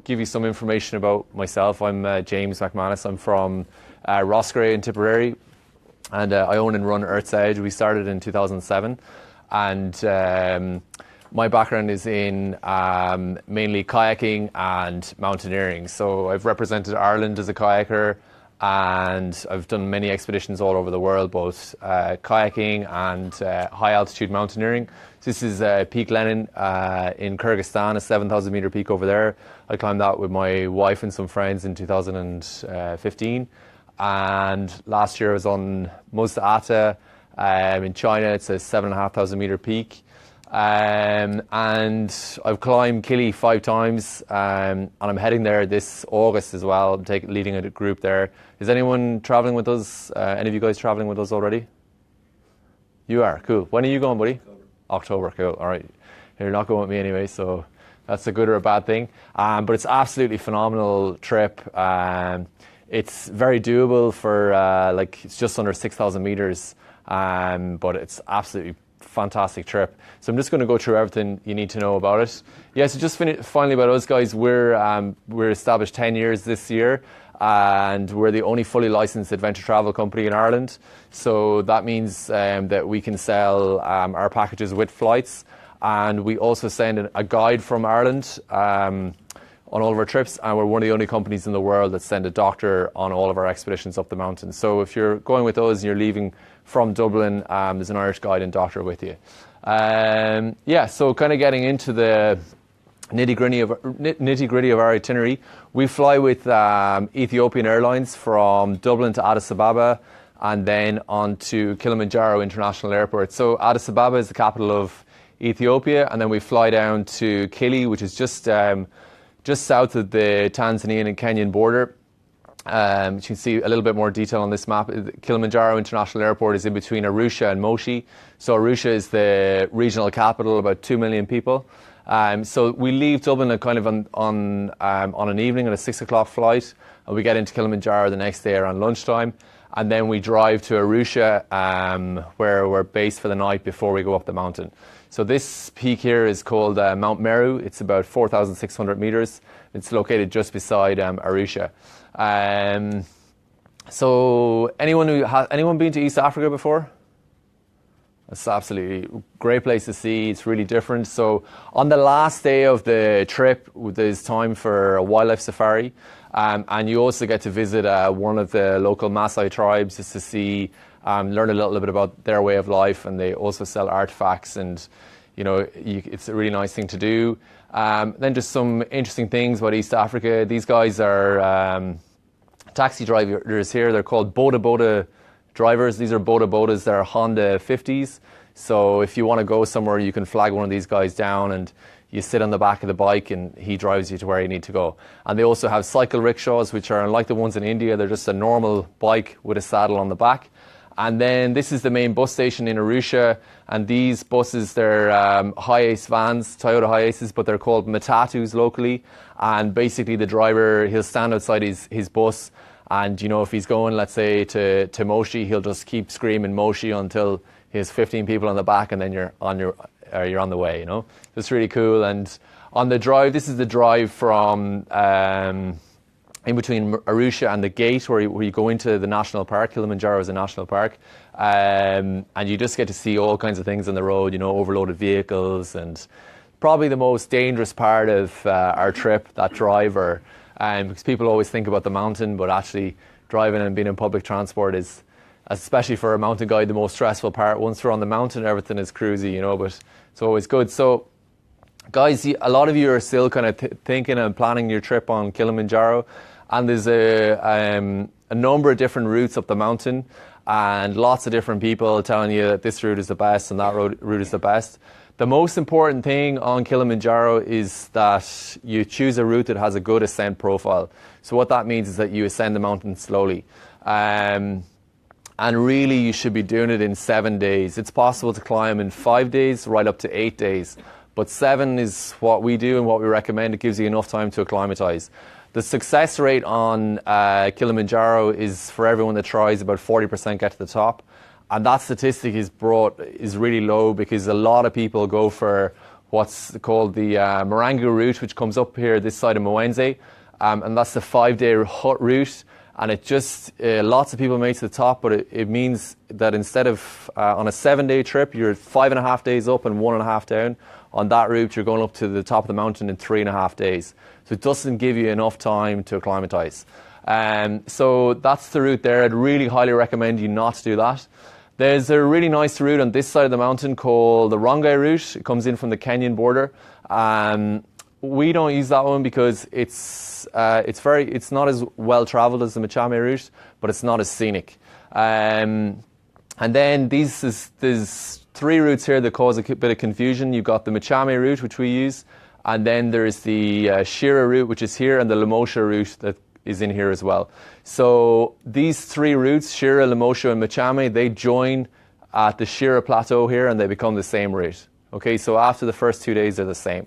give you some information about myself. I'm James McManus. I'm from Roscrea in Tipperary, and I own and run Earth's Edge. We started in 2007, and my background is in mainly kayaking and mountaineering. So I've represented Ireland as a kayaker, and I've done many expeditions all over the world, both kayaking and high altitude mountaineering. So this is Peak Lenin in Kyrgyzstan, a 7,000 meter peak over there. I climbed that with my wife and some friends in 2015. And last year I was on Musa Ata in China. It's a 7,500 meter peak. And I've climbed Kili 5 times, and I'm heading there this August as well. I'm leading a group there. Is anyone traveling with us? Any of you guys traveling with us already? You are? Cool. When are you going, buddy? October. Cool. All right. You're not going with me anyway, so that's a good or a bad thing. But it's absolutely phenomenal trip. It's very doable for it's just under 6,000 meters, but it's absolutely fantastic trip. So I'm just going to go through everything you need to know about it. Yeah, so just finally about us guys, we're established 10 years this year, and we're the only fully licensed adventure travel company in Ireland. So that means that we can sell our packages with flights, and we also send a guide from Ireland on all of our trips, and we're one of the only companies in the world that send a doctor on all of our expeditions up the mountain. So if you're going with us and you're leaving from Dublin, there's an Irish guide and doctor with you. So kind of getting into the nitty-gritty of our itinerary, we fly with Ethiopian Airlines from Dublin to Addis Ababa, and then on to Kilimanjaro International Airport. So Addis Ababa is the capital of Ethiopia, and then we fly down to Kili, which is just south of the Tanzanian and Kenyan border. You can see a little bit more detail on this map. Kilimanjaro International Airport is in between Arusha and Moshi. So Arusha is the regional capital, about 2 million people. So we leave Dublin kind of on an evening on a 6 o'clock flight, and we get into Kilimanjaro the next day around lunchtime. And then we drive to Arusha, where we're based for the night before we go up the mountain. So this peak here is called Mount Meru. It's about 4,600 meters. It's located just beside Arusha. So anyone been to East Africa before? It's absolutely a great place to see. It's really different. So on the last day of the trip, there's time for a wildlife safari. And you also get to visit one of the local Maasai tribes just to see, learn a little bit about their way of life. And they also sell artifacts, and it's a really nice thing to do. Then just some interesting things about East Africa. These guys are taxi drivers here. They're called Boda Boda drivers. These are Boda Bodas. They're Honda 50s. So if you want to go somewhere, you can flag one of these guys down, and you sit on the back of the bike and he drives you to where you need to go. And they also have cycle rickshaws, which are unlike the ones in India. They're just a normal bike with a saddle on the back. And then this is the main bus station in Arusha. And these buses, they're Hiace vans, Toyota Hiaces, but they're called Matatus locally. And basically the driver, he'll stand outside his bus. And, if he's going, let's say, to Moshi, he'll just keep screaming Moshi until he has 15 people on the back, and then you're on the way, So it's really cool. And on the drive, this is the drive from in between Arusha and the gate where you go into the national park. Kilimanjaro is a national park. And you just get to see all kinds of things on the road, overloaded vehicles. And probably the most dangerous part of our trip, that drive, because people always think about the mountain, but actually driving and being in public transport is, especially for a mountain guide, the most stressful part. Once we're on the mountain, everything is cruisy, but it's always good. So, guys, a lot of you are still kind of thinking and planning your trip on Kilimanjaro, and there's a number of different routes up the mountain, and lots of different people telling you that this route is the best and that route is the best. The most important thing on Kilimanjaro is that you choose a route that has a good ascent profile. So what that means is that you ascend the mountain slowly. And really you should be doing it in 7 days. It's possible to climb in 5 days, right up to 8 days. But 7 is what we do and what we recommend. It gives you enough time to acclimatise. The success rate on Kilimanjaro is, for everyone that tries, about 40% get to the top. And that statistic is really low because a lot of people go for what's called the Marangu route, which comes up here this side of Mwenze, and that's the 5-day hut route. And it just, lots of people make it to the top, but it means that instead of on a 7-day trip, you're 5.5 days up and 1.5 down. On that route, you're going up to the top of the mountain in 3.5 days. So it doesn't give you enough time to acclimatise. So that's the route there. I'd really highly recommend you not to do that. There's a really nice route on this side of the mountain called the Rongai route. It comes in from the Kenyan border. We don't use that one because it's not as well travelled as the Machame route, but it's not as scenic. And then there's 3 routes here that cause a bit of confusion. You've got the Machame route, which we use, and then there's the Shira route, which is here, and the Limosha route that is in here as well. So these 3 routes, Shira, Limosha, and Machame, they join at the Shira plateau here, and they become the same route. Okay, so after the first 2 days, they're the same.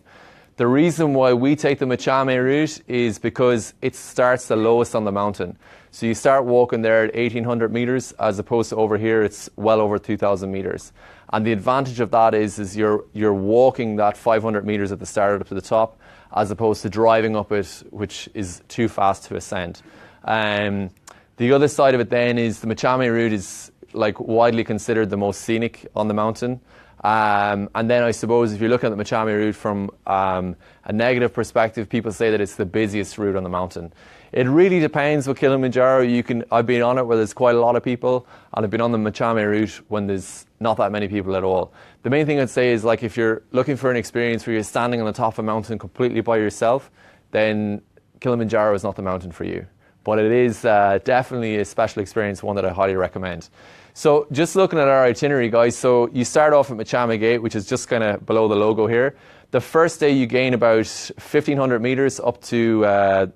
The reason why we take the Machame route is because it starts the lowest on the mountain. So you start walking there at 1,800 meters, as opposed to over here, it's well over 2,000 meters. And the advantage of that is you're walking that 500 meters at the start up to the top, as opposed to driving up it, which is too fast to ascend. The other side of it then is the Machame route is like widely considered the most scenic on the mountain. And then I suppose if you're looking at the Machame route from a negative perspective, people say that it's the busiest route on the mountain. It really depends with Kilimanjaro. I've been on it where there's quite a lot of people, and I've been on the Machame route when there's not that many people at all. The main thing I'd say is, like, if you're looking for an experience where you're standing on the top of a mountain completely by yourself, then Kilimanjaro is not the mountain for you. But it is definitely a special experience, one that I highly recommend. So just looking at our itinerary, guys, so you start off at Machame Gate, which is just kind of below the logo here. The first day you gain about 1,500 meters up to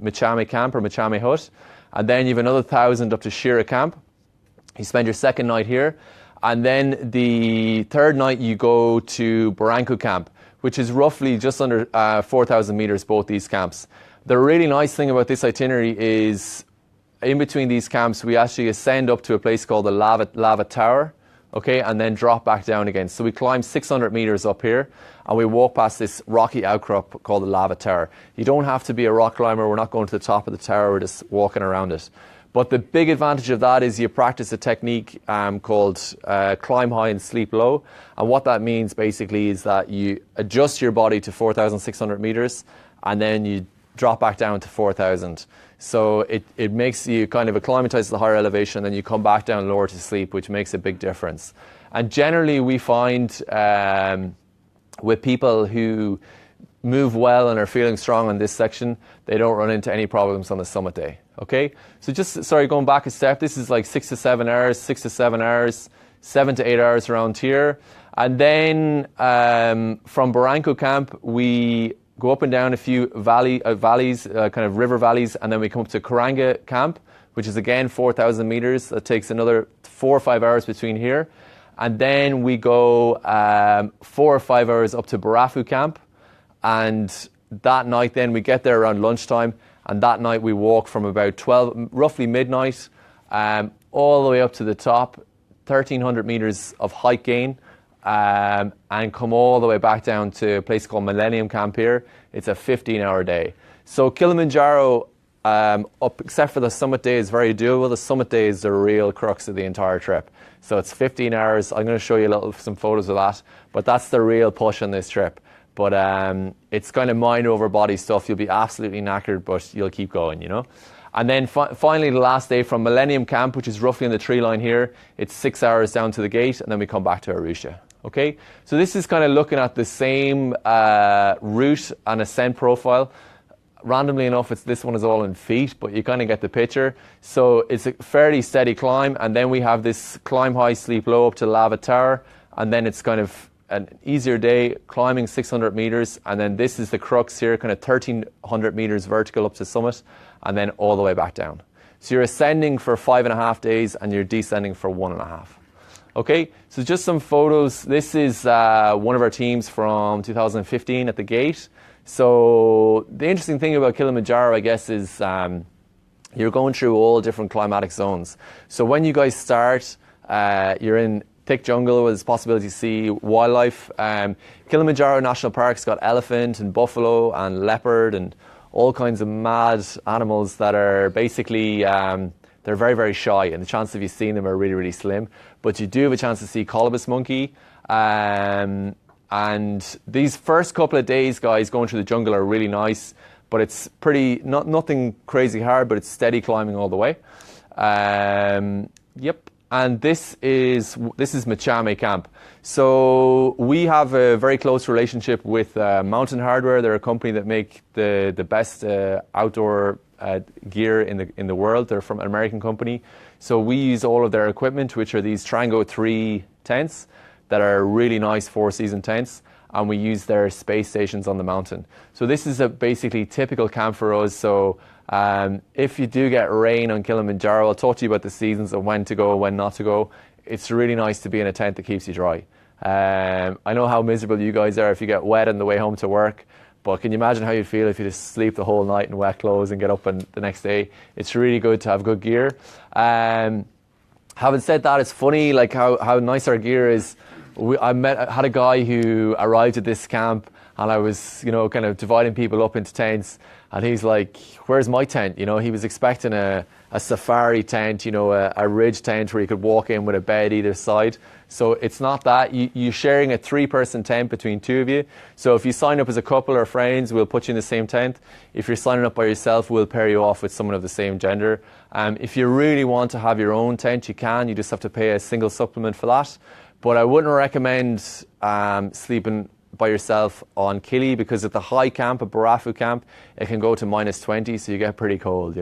Machame Camp or Machame Hut, and then you have another 1,000 up to Shira Camp. You spend your second night here, and then the third night you go to Barranco Camp, which is roughly just under 4,000 meters, both these camps. The really nice thing about this itinerary is in between these camps, we actually ascend up to a place called the Lava Tower, okay, and then drop back down again. So we climb 600 meters up here, and we walk past this rocky outcrop called the Lava Tower. You don't have to be a rock climber. We're not going to the top of the tower. We're just walking around it. But the big advantage of that is you practice a technique called climb high and sleep low. And what that means basically is that you adjust your body to 4,600 meters, and then you drop back down to 4,000. So it makes you kind of acclimatise to the higher elevation, and then you come back down lower to sleep, which makes a big difference. And generally we find with people who move well and are feeling strong on this section, they don't run into any problems on the summit day. Okay? So going back a step, this is like 6 to 7 hours, 7 to 8 hours around here. And then from Barranco Camp, we go up and down a few valleys, kind of river valleys, and then we come up to Karanga Camp, which is again 4,000 meters. That takes another 4 or 5 hours between here. And then we go 4 or 5 hours up to Barafu Camp. And that night then we get there around lunchtime, and that night we walk from about roughly midnight, all the way up to the top, 1,300 meters of height gain. And come all the way back down to a place called Millennium Camp here. It's a 15-hour day. So Kilimanjaro, except for the summit day, is very doable. The summit day is the real crux of the entire trip. So it's 15 hours. I'm going to show you some photos of that. But that's the real push on this trip. But it's kind of mind over body stuff. You'll be absolutely knackered, but you'll keep going, you know. And then finally, the last day from Millennium Camp, which is roughly in the tree line here, it's 6 hours down to the gate, and then we come back to Arusha. Okay, so this is kind of looking at the same route and ascent profile. Randomly enough, this one is all in feet, but you kind of get the picture. So it's a fairly steady climb, and then we have this climb high, sleep low up to Lava Tower, and then it's kind of an easier day, climbing 600 meters, and then this is the crux here, kind of 1,300 meters vertical up to summit, and then all the way back down. So you're ascending for 5.5 days, and you're descending for 1.5. Okay, so just some photos. This is one of our teams from 2015 at the gate. So the interesting thing about Kilimanjaro, I guess, is you're going through all different climatic zones. So when you guys start, you're in thick jungle with the possibility to see wildlife. Kilimanjaro National Park's got elephant and buffalo and leopard and all kinds of mad animals that are basically, they're very, very shy, and the chances of you seeing them are really, really slim. But you do have a chance to see colobus monkey. And these first couple of days, guys, going through the jungle are really nice, but it's pretty, nothing crazy hard, but it's steady climbing all the way. Yep. And this is Machame Camp. So we have a very close relationship with Mountain Hardware. They're a company that make the best outdoor gear in the world. They're from an American company. So we use all of their equipment, which are these Trango 3 tents that are really nice 4-season tents. And we use their space stations on the mountain. So this is a basically typical camp for us. So if you do get rain on Kilimanjaro, I'll talk to you about the seasons of when to go, when not to go. It's really nice to be in a tent that keeps you dry. I know how miserable you guys are if you get wet on the way home to work, but can you imagine how you'd feel if you just sleep the whole night in wet clothes and get up and the next day? It's really good to have good gear. Having said that, it's funny like how nice our gear is. I had a guy who arrived at this camp, and I was, kind of dividing people up into tents, and he's like, where's my tent? He was expecting a safari tent, a ridge tent where you could walk in with a bed either side. So it's not that. You're sharing a 3-person tent between 2 of you. So if you sign up as a couple or friends, we'll put you in the same tent. If you're signing up by yourself, we'll pair you off with someone of the same gender. If you really want to have your own tent, you can. You just have to pay a single supplement for that. But I wouldn't recommend sleeping by yourself on Kili, because at the high camp, at Barafu camp, it can go to -20, so you get pretty cold,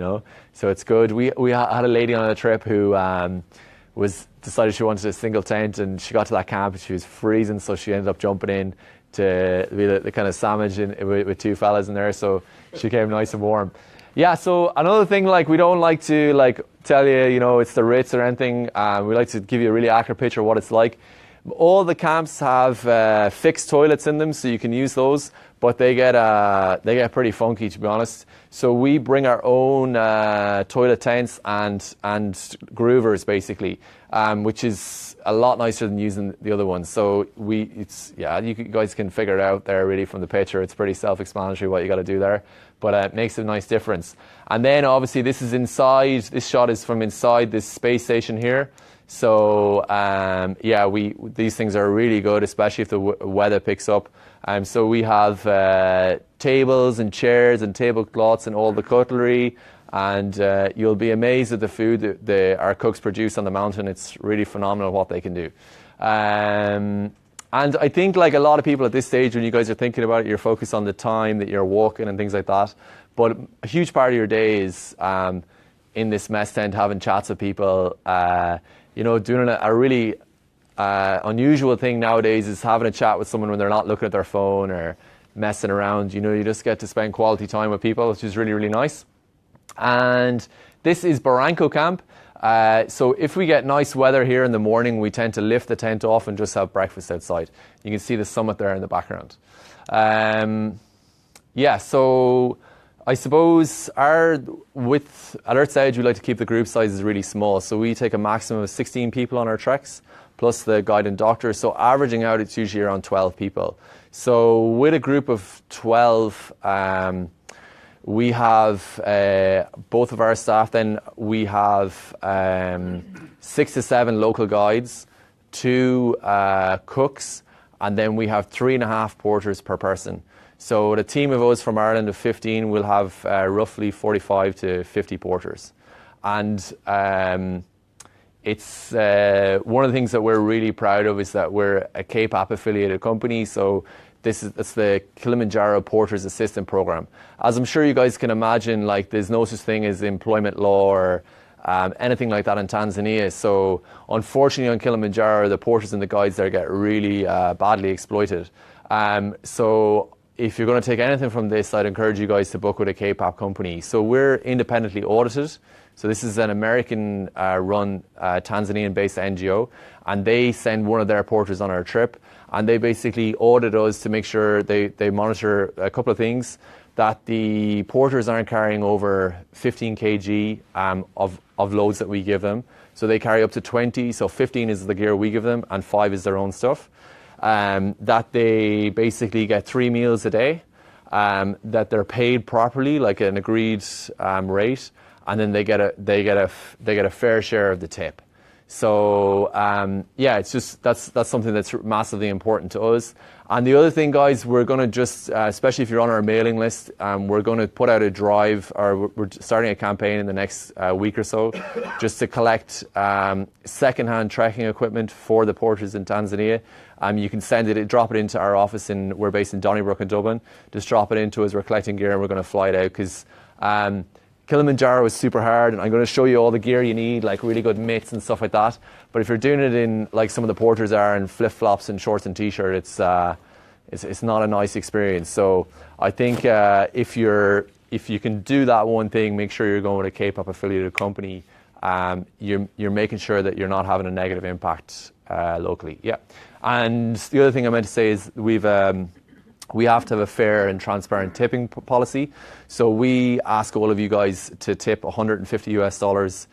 So it's good. We had a lady on a trip who decided she wanted a single tent, and she got to that camp and she was freezing, so she ended up jumping in to be the kind of sandwich with 2 fellas in there, so she came nice and warm. Yeah, so another thing, we don't like to tell you, it's the Ritz or anything. We like to give you a really accurate picture of what it's like. All the camps have fixed toilets in them, so you can use those, but they get pretty funky, to be honest. So we bring our own toilet tents and groovers, basically, which is a lot nicer than using the other ones. So you guys can figure it out there really from the picture. It's pretty self-explanatory what you got to do there, but it makes a nice difference. And then obviously this is inside. This shot is from inside this space station here. So these things are really good, especially if the weather picks up. So we have tables and chairs and tablecloths and all the cutlery, and you'll be amazed at the food that our cooks produce on the mountain. It's really phenomenal what they can do. And I think a lot of people at this stage, when you guys are thinking about it, you're focused on the time that you're walking and things like that. But a huge part of your day is in this mess tent, having chats with people. Doing a really unusual thing nowadays is having a chat with someone when they're not looking at their phone or messing around. You just get to spend quality time with people, which is really, really nice. And this is Barranco Camp. So if we get nice weather here in the morning, we tend to lift the tent off and just have breakfast outside. You can see the summit there in the background. So I suppose at Earth's Edge, we like to keep the group sizes really small. So we take a maximum of 16 people on our treks, plus the guide and doctor. So averaging out, it's usually around 12 people. So with a group of 12, we have both of our staff. Then we have 6 to 7 local guides, 2 cooks, and then we have 3.5 porters per person. So the team of us from Ireland of 15 will have roughly 45 to 50 porters. And it's one of the things that we're really proud of is that we're a Cape App affiliated company. So it's the Kilimanjaro Porters Assistant Program. As I'm sure you guys can imagine, there's no such thing as employment law or anything like that in Tanzania. So unfortunately on Kilimanjaro, the porters and the guides there get really badly exploited. So if you're going to take anything from this, I'd encourage you guys to book with a Cape App company. So we're independently audited. So this is an American run Tanzanian-based NGO, and they send one of their porters on our trip, and they basically audit us to make sure they monitor a couple of things. that the porters aren't carrying over 15 kg of loads that we give them. So they carry up to 20, so 15 is the gear we give them, and 5 is their own stuff. That they basically get 3 meals a day, that they're paid properly, like an agreed rate, and then they get a fair share of the tip. So yeah, it's just that's something that's massively important to us. And the other thing, guys, we're going to just, especially if you're on our mailing list, we're going to put out a drive, or we're starting a campaign in the next week or so, just to collect second-hand trekking equipment for the porters in Tanzania. You can drop it into our office, we're based in Donnybrook in Dublin. Just drop it into us. We're collecting gear and we're going to fly it out, because Kilimanjaro is super hard, and I'm going to show you all the gear you need, like really good mitts and stuff like that. But if you're doing it in, like some of the porters are, in flip-flops and shorts and t-shirt, it's not a nice experience. So I think if you can do that one thing, make sure you're going with a K-pop affiliated company. You're making sure that you're not having a negative impact locally. Yeah. And the other thing I meant to say is we have to have a fair and transparent tipping policy. So we ask all of you guys to tip $150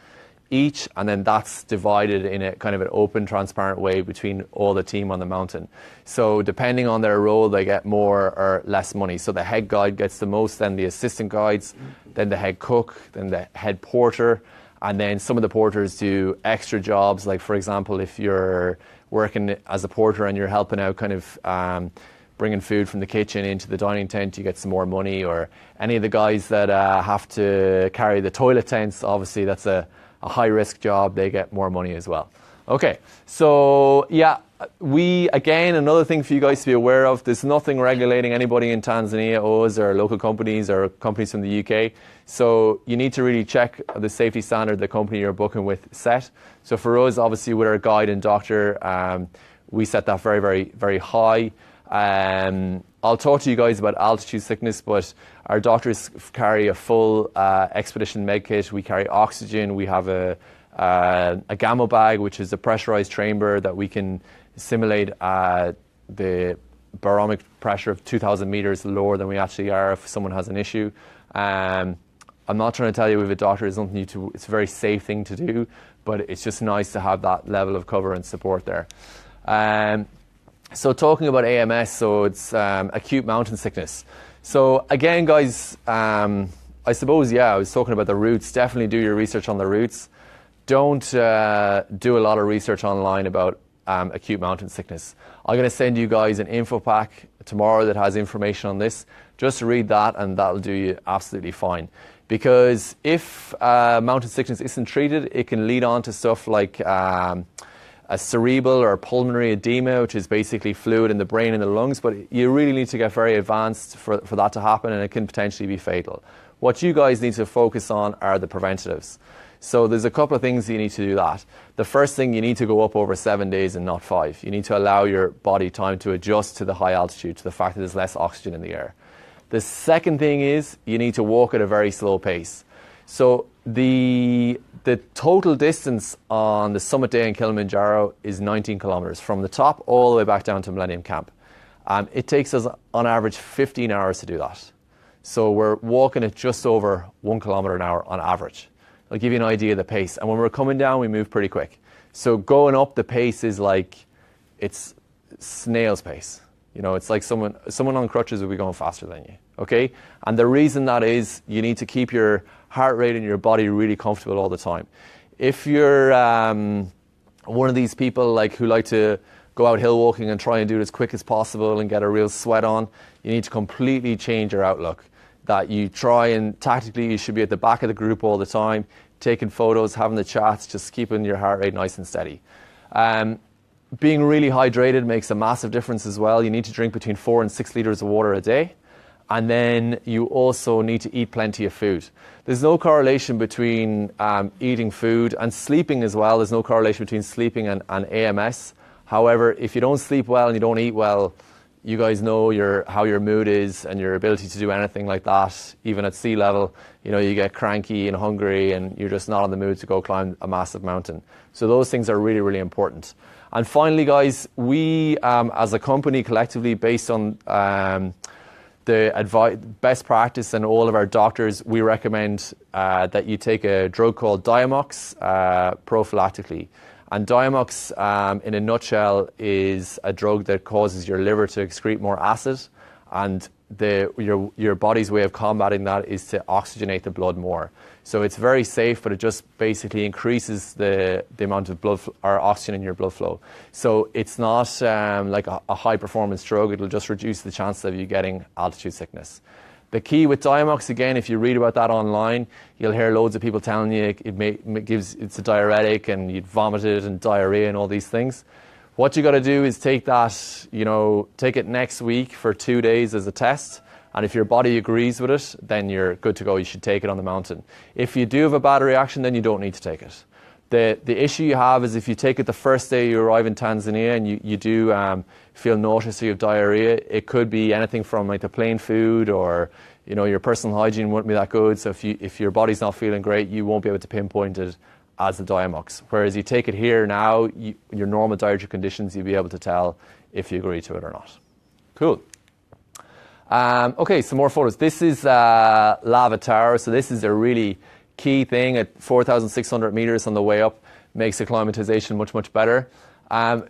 each, and then that's divided in a kind of an open, transparent way between all the team on the mountain. So depending on their role, they get more or less money. So the head guide gets the most, then the assistant guides, then the head cook, then the head porter, and then some of the porters do extra jobs. Like, for example, if you're working as a porter and you're helping out kind of bringing food from the kitchen into the dining tent, you get some more money. Or any of the guys that have to carry the toilet tents, obviously that's a high-risk job, they get more money as well. Okay, so yeah, another thing for you guys to be aware of, there's nothing regulating anybody in Tanzania, us or local companies or companies from the UK. So you need to really check the safety standard the company you're booking with set. So for us, obviously, with our guide and doctor, we set that very, very, very high. I'll talk to you guys about altitude sickness, but our doctors carry a full expedition med kit. We carry oxygen. We have a gamma bag, which is a pressurized chamber that we can simulate the barometric pressure of 2,000 meters lower than we actually are if someone has an issue. I'm not trying to tell you with a doctor it's something it's a very safe thing to do, but it's just nice to have that level of cover and support there. So talking about AMS, so it's acute mountain sickness. So again, guys, I suppose, I was talking about the routes. Definitely do your research on the routes. Don't do a lot of research online about acute mountain sickness. I'm going to send you guys an info pack tomorrow that has information on this. Just read that and that'll do you absolutely fine. Because if mountain sickness isn't treated, it can lead on to stuff like a cerebral or pulmonary edema, which is basically fluid in the brain and the lungs, but you really need to get very advanced for that to happen, and it can potentially be fatal. What you guys need to focus on are the preventatives. So there's a couple of things you need to do that. The first thing, you need to go up over 7 days and not 5. You need to allow your body time to adjust to the high altitude, to the fact that there's less oxygen in the air. The second thing is you need to walk at a very slow pace. So the total distance on the summit day in Kilimanjaro is 19 kilometers from the top all the way back down to Millennium Camp. It takes us on average 15 hours to do that. So we're walking at just over 1 kilometer an hour on average. I'll give you an idea of the pace. And when we're coming down, we move pretty quick. So going up, the pace is like, it's snail's pace. You know, it's like someone on crutches will be going faster than you, okay? And the reason that is, you need to keep your heart rate and your body really comfortable all the time. If you're one of these people who like to go out hill walking and try and do it as quick as possible and get a real sweat on, you need to completely change your outlook. That you try and tactically, you should be at the back of the group all the time, taking photos, having the chats, just keeping your heart rate nice and steady. Being really hydrated makes a massive difference as well. You need to drink between 4 and 6 liters of water a day. And then you also need to eat plenty of food. There's no correlation between eating food and sleeping as well. There's no correlation between sleeping and AMS. However, if you don't sleep well and you don't eat well, you guys know how your mood is and your ability to do anything like that, even at sea level. You know, you get cranky and hungry and you're just not in the mood to go climb a massive mountain. So those things are really, really important. And finally, guys, we as a company collectively, based on the best practice, and all of our doctors, we recommend that you take a drug called Diamox prophylactically. And Diamox, in a nutshell, is a drug that causes your liver to excrete more acid, and your body's way of combating that is to oxygenate the blood more. So it's very safe, but it just basically increases the amount of blood or oxygen in your blood flow. So it's not like a high performance drug. It'll just reduce the chances of you getting altitude sickness. The key with Diamox, again, if you read about that online, you'll hear loads of people telling you it's a diuretic and you'd vomit it and diarrhea and all these things. What you got to do is take that, take it next week for 2 days as a test. And if your body agrees with it, then you're good to go. You should take it on the mountain. If you do have a bad reaction, then you don't need to take it. The issue you have is if you take it the first day you arrive in Tanzania and you do feel nauseous or you have diarrhea, it could be anything from like the plain food, or your personal hygiene won't be that good. So if your body's not feeling great, you won't be able to pinpoint it as the Diamox. Whereas you take it here now, your normal dietary conditions, you'll be able to tell if you agree to it or not. Cool. Okay, some more photos. This is Lava Tower. So this is a really key thing at 4,600 meters on the way up. Makes acclimatization much, much better.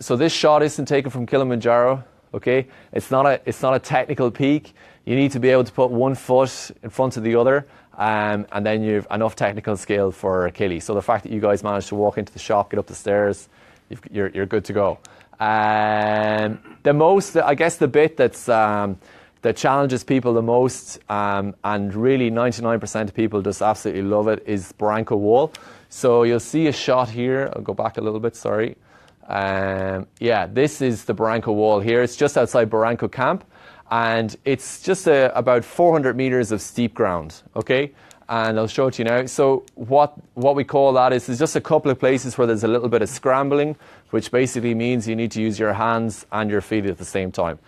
So this shot isn't taken from Kilimanjaro. Okay, it's not a technical peak. You need to be able to put one foot in front of the other, and then you've enough technical skill for a Kili. So the fact that you guys managed to walk into the shop, get up the stairs, you're good to go. I guess the bit that challenges people the most, and really 99% of people just absolutely love it, is Barranco Wall. So you'll see a shot here. I'll go back a little bit, sorry. This is the Barranco Wall here. It's just outside Barranco Camp, and it's just about 400 meters of steep ground, okay? And I'll show it to you now. So what we call that is there's just a couple of places where there's a little bit of scrambling, which basically means you need to use your hands and your feet at the same time.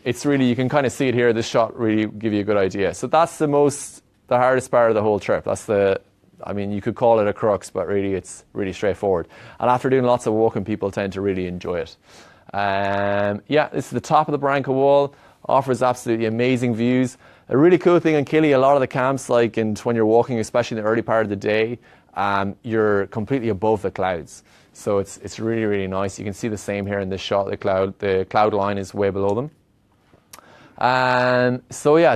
It's really, you can kind of see it here. This shot really give you a good idea. So that's the hardest part of the whole trip. You could call it a crux, but really it's really straightforward. And after doing lots of walking, people tend to really enjoy it. This is the top of the Barranco Wall. Offers absolutely amazing views. A really cool thing in Kili, a lot of the camps, when you're walking, especially in the early part of the day, you're completely above the clouds. So it's really, really nice. You can see the same here in this shot. The cloud line is way below them.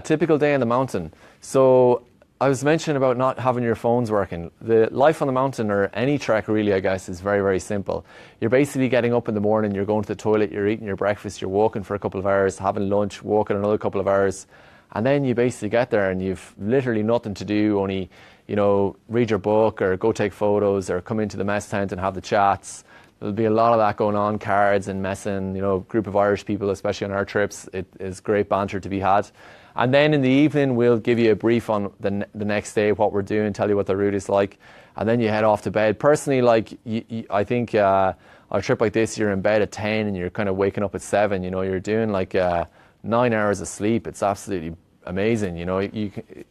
Typical day on the mountain. So I was mentioning about not having your phones working. The life on the mountain, or any trek really, I guess, is very, very simple. You're basically getting up in the morning, you're going to the toilet, you're eating your breakfast, you're walking for a couple of hours, having lunch, walking another couple of hours, and then you basically get there and you've literally nothing to do, only, read your book or go take photos or come into the mess tent and have the chats. There'll be a lot of that going on, cards and messing, group of Irish people, especially on our trips. It is great banter to be had. And then in the evening, we'll give you a brief on the next day, what we're doing, tell you what the route is like, and then you head off to bed. Personally, I think on a trip like this, you're in bed at 10 and you're kind of waking up at 7. You're doing 9 hours of sleep. It's absolutely amazing.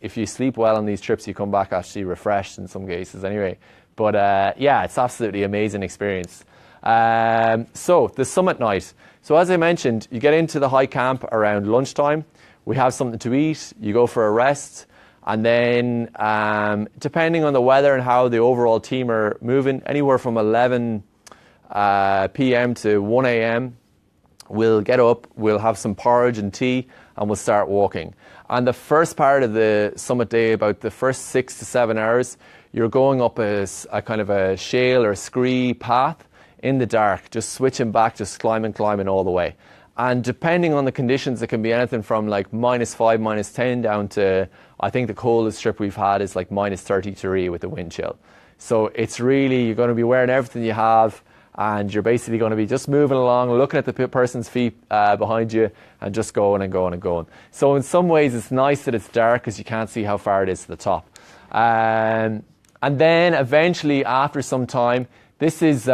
If you sleep well on these trips, you come back actually refreshed in some cases anyway. But it's absolutely amazing experience. So the summit night. So as I mentioned, you get into the high camp around lunchtime. We have something to eat, you go for a rest, and then depending on the weather and how the overall team are moving, anywhere from 11 p.m. to 1 a.m., we'll get up, we'll have some porridge and tea, and we'll start walking. And the first part of the summit day, about the first 6 to 7 hours, you're going up a kind of a shale or scree path in the dark, just switching back, just climbing all the way. And depending on the conditions, it can be anything from -5, -10 down to, I think the coldest trip we've had is -33 with the wind chill. So it's really, you're going to be wearing everything you have, and you're basically going to be just moving along, looking at the person's feet behind you, and just going and going and going. So in some ways, it's nice that it's dark because you can't see how far it is to the top. And then eventually, after some time, this is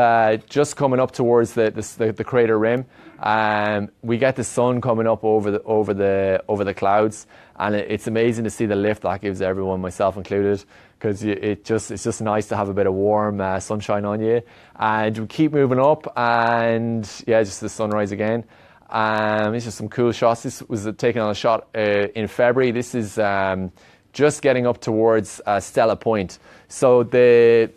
just coming up towards the crater rim. We get the sun coming up over the clouds, and it's amazing to see the lift that gives everyone, myself included, because it's just nice to have a bit of warm sunshine on you. And we keep moving up, and just the sunrise again. These are some cool shots. This was taken on a shot in February. This is just getting up towards Stella Point. So basically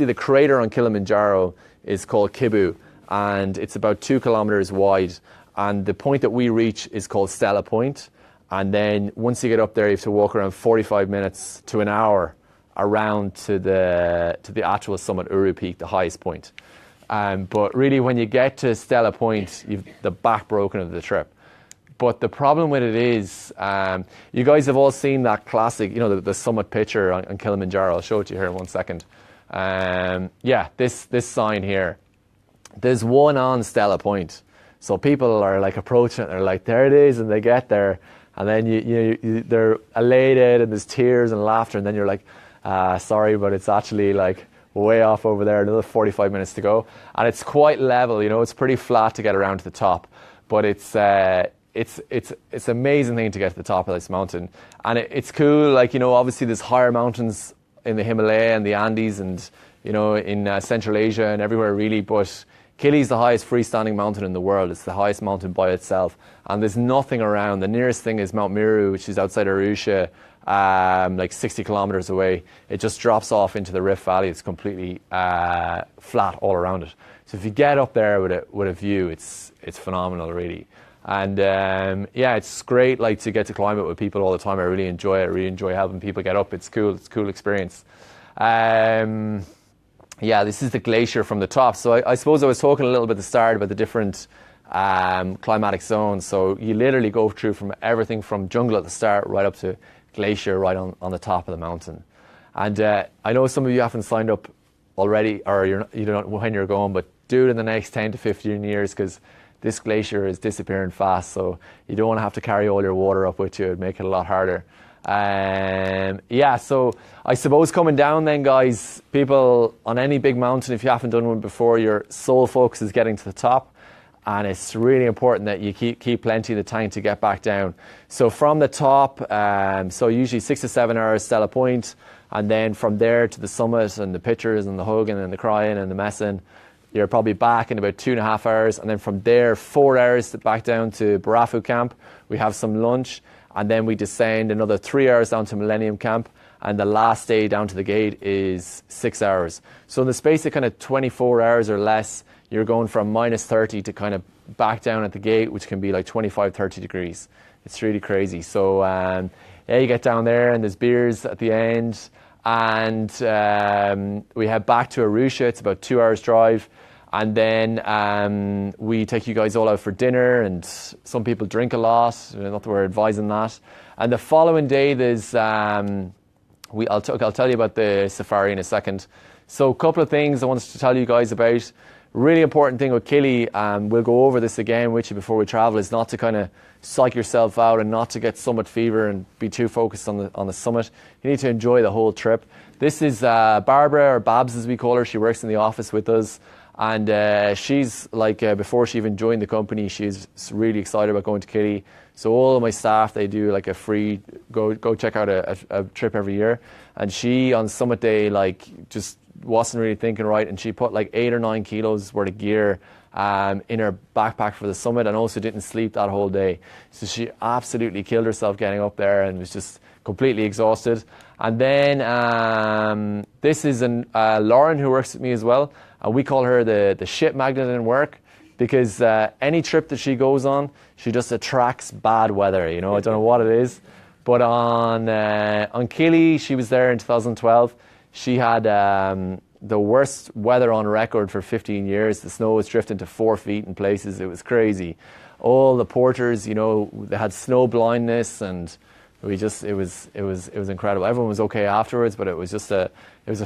the crater on Kilimanjaro is called Kibo, and it's about 2 kilometers wide. And the point that we reach is called Stella Point. And then once you get up there, you have to walk around 45 minutes to an hour around to the actual summit, Uhuru Peak, the highest point. But really, when you get to Stella Point, you've the back broken of the trip. But the problem with it is, you guys have all seen that classic, the summit picture on Kilimanjaro. I'll show it to you here in 1 second. This sign here. There's one on Stella Point. So people are like approaching it, they're like, there it is, and they get there. And then they're elated, and there's tears and laughter, and then you're like, sorry, but it's actually like way off over there, another 45 minutes to go. And it's quite level, it's pretty flat to get around to the top. But it's an amazing thing to get to the top of this mountain. And it's cool, like, obviously there's higher mountains in the Himalaya and the Andes and, in Central Asia and everywhere really. But Kili is the highest freestanding mountain in the world. It's the highest mountain by itself. And there's nothing around. The nearest thing is Mount Meru, which is outside Arusha, like 60 kilometers away. It just drops off into the Rift Valley. It's completely flat all around it. So if you get up there with a view, it's phenomenal, really. And it's great, like, to get to climb it with people all the time. I really enjoy it. I really enjoy helping people get up. It's cool. It's a cool experience. This is the glacier from the top. So I suppose I was talking a little bit at the start about the different climatic zones. So you literally go through from everything from jungle at the start right up to glacier right on the top of the mountain. And I know some of you haven't signed up already, or you don't know when you're going, but do it in the next 10 to 15 years, because this glacier is disappearing fast. So you don't want to have to carry all your water up with you. It'd make it a lot harder. So I suppose coming down then, guys, people on any big mountain, if you haven't done one before, your sole focus is getting to the top. And it's really important that you keep plenty in the tank to get back down. So from the top, so usually 6 to 7 hours Stella Point, and then from there to the summit and the pictures and the hugging and the crying and the messing, you're probably back in about 2.5 hours. And then from there, 4 hours back down to Barafu Camp. We have some lunch, and then we descend another 3 hours down to Millennium Camp. And the last day down to the gate is 6 hours. So in the space of kind of 24 hours or less, you're going from minus 30 to kind of back down at the gate, which can be like 25, 30 degrees. It's really crazy. So you get down there and there's beers at the end. And we head back to Arusha. It's about 2 hours drive. And then we take you guys all out for dinner, and some people drink a lot. Not that we're advising that. And the following day, there's I'll tell you about the safari in a second. So a couple of things I wanted to tell you guys about. Really important thing with Kili, we'll go over this again with you before we travel, is not to kind of psych yourself out and not to get summit fever and be too focused on the summit. You need to enjoy the whole trip. This is Barbara, or Babs as we call her. She works in the office with us. And she's like, before she even joined the company, she's really excited about going to Kili. So all of my staff, they do like a free, go check out a trip every year. And she, on summit day, like, just wasn't really thinking right. And she put like 8 or 9 kilos worth of gear in her backpack for the summit, and also didn't sleep that whole day. So she absolutely killed herself getting up there and was just completely exhausted. And then this is Lauren, who works with me as well. And we call her the shit magnet in work, because any trip that she goes on, she just attracts bad weather. I don't know what it is. But on Kili, she was there in 2012. She had the worst weather on record for 15 years. The snow was drifting to 4 feet in places. It was crazy. All the porters, they had snow blindness, and it was incredible. Everyone was okay afterwards, but it was a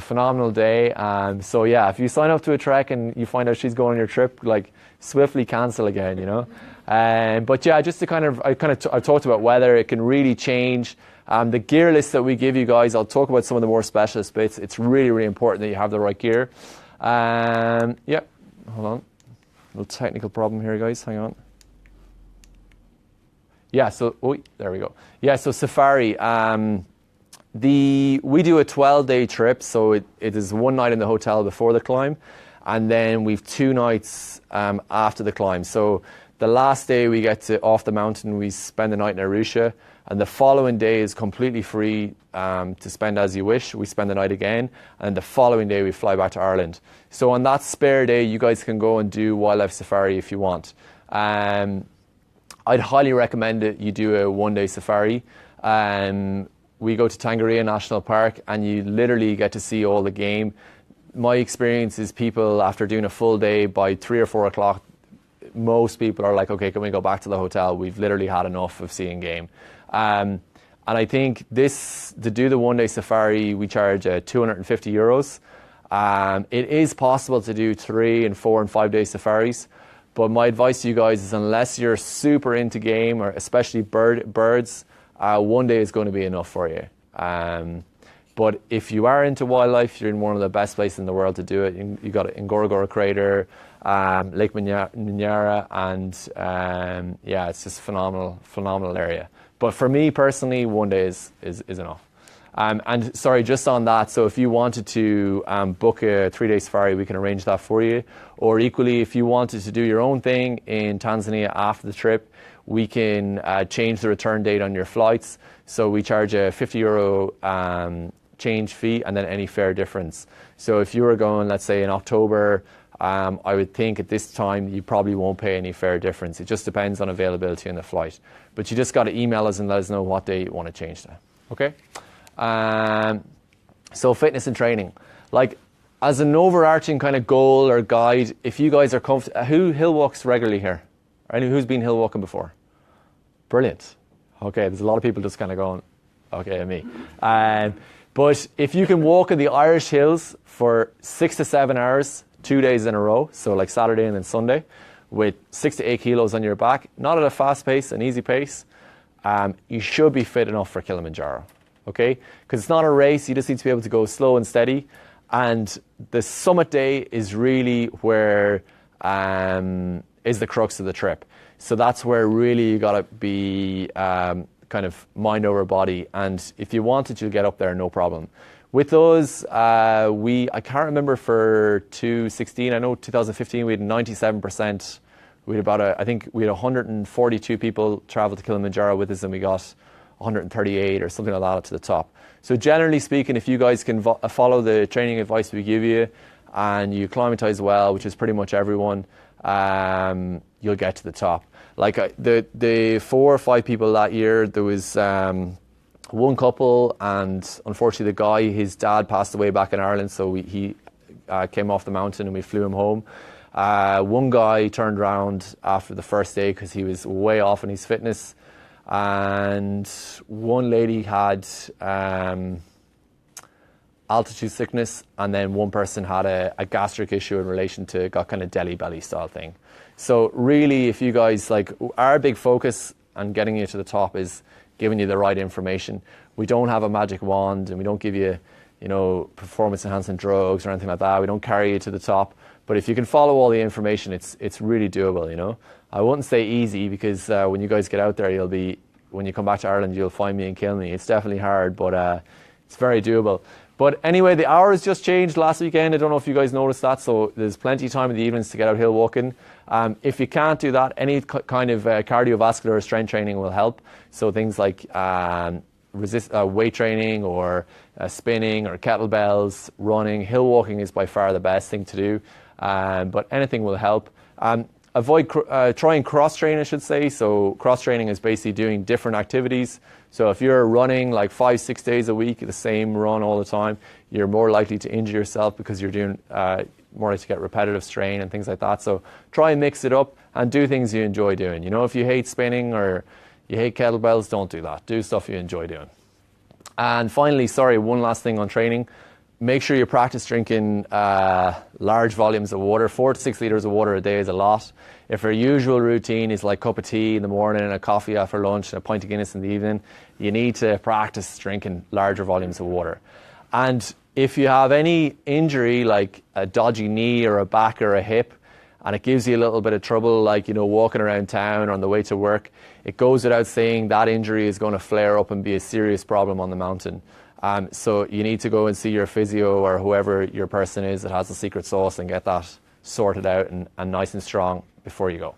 phenomenal day. So yeah, if you sign up to a trek and you find out she's going on your trip, like, swiftly cancel again, But yeah, just to I've talked about weather. It can really change. The gear list that we give you guys, I'll talk about some of the more specialist bits. It's really, really important that you have the right gear. Hold on. Little technical problem here, guys. Hang on. Yeah, so, there we go. Yeah, so safari. We do a 12-day trip, so it is one night in the hotel before the climb. and then we've 2 nights after the climb. So the last day we get to off the mountain, we spend the night in Arusha, and the following day is completely free to spend as you wish. We spend the night again, and the following day we fly back to Ireland. So on that spare day, you guys can go and do wildlife safari if you want. I'd highly recommend it. You do a 1-day safari. We go to Tangaria National Park, and you literally get to see all the game. My experience is people, after doing a full day, by 3 or 4 o'clock, most people are like, okay, can we go back to the hotel? We've literally had enough of seeing game. And I think to do the 1-day safari, we charge €250. It is possible to do 3 and 4 and 5 day safaris, but my advice to you guys is, unless you're super into game, or especially birds, 1 day is going to be enough for you. But if you are into wildlife, you're in one of the best places in the world to do it. You got Ngorongoro Crater, Lake Manyara, and it's just phenomenal area. But for me personally, 1 day is enough. And sorry, just on that, so if you wanted to book a 3-day safari, we can arrange that for you. Or equally, if you wanted to do your own thing in Tanzania after the trip, we can change the return date on your flights. So we charge a €50 change fee, and then any fare difference. So if you were going, let's say in October, I would think at this time you probably won't pay any fare difference. It just depends on availability on the flight. But you just got to email us and let us know what day you want to change that. Okay? So fitness and training. Like, as an overarching kind of goal or guide, if you guys are comfortable, who hill walks regularly here? Or who's been hill walking before? Brilliant. Okay, there's a lot of people just kind of going, okay, me. But if you can walk in the Irish hills for 6 to 7 hours, 2 days in a row, so like Saturday and then Sunday, with 6 to 8 kilos on your back, not at a fast pace, an easy pace, you should be fit enough for Kilimanjaro, okay? Because it's not a race, you just need to be able to go slow and steady. And the summit day is really where is the crux of the trip. So that's where really you got to be kind of mind over body, and if you wanted, you'll get up there, no problem. With those, I can't remember for 2016, I know 2015 we had 97%. We had I think we had 142 people travel to Kilimanjaro with us, and we got 138 or something like that to the top. So generally speaking, if you guys can follow the training advice we give you, and you acclimatise well, which is pretty much everyone, you'll get to the top. Like the 4 or 5 people that year, there was one couple, and unfortunately the guy, his dad passed away back in Ireland, so he came off the mountain and we flew him home. One guy turned around after the first day because he was way off in his fitness, and one lady had altitude sickness, and then one person had a gastric issue in relation to, got kind of deli belly style thing. So really, if you guys, like, our big focus on getting you to the top is giving you the right information. We don't have a magic wand, and we don't give you, performance enhancing drugs or anything like that. We don't carry you to the top. But if you can follow all the information, it's really doable, I wouldn't say easy, because when you guys get out there, when you come back to Ireland, you'll find me and kill me. It's definitely hard, but it's very doable. But anyway, the hours just changed last weekend. I don't know if you guys noticed that, so there's plenty of time in the evenings to get out hill walking. If you can't do that, any kind of cardiovascular or strength training will help. So things like weight training, or spinning, or kettlebells, running. Hill walking is by far the best thing to do, but anything will help. Try and cross-train, I should say. So cross-training is basically doing different activities. So if you're running like 5-6 days a week, the same run all the time, you're more likely to injure yourself, because you're doing more likely to get repetitive strain and things like that. So try and mix it up and do things you enjoy doing. If you hate spinning or you hate kettlebells, don't do that. Do stuff you enjoy doing. And finally, one last thing on training. Make sure you practice drinking large volumes of water. 4 to 6 litres of water a day is a lot. If your usual routine is like a cup of tea in the morning and a coffee after lunch and a pint of Guinness in the evening, you need to practice drinking larger volumes of water. And if you have any injury, like a dodgy knee or a back or a hip, and it gives you a little bit of trouble, like, walking around town or on the way to work, it goes without saying that injury is going to flare up and be a serious problem on the mountain. So you need to go and see your physio or whoever your person is that has the secret sauce and get that sorted out and nice and strong before you go.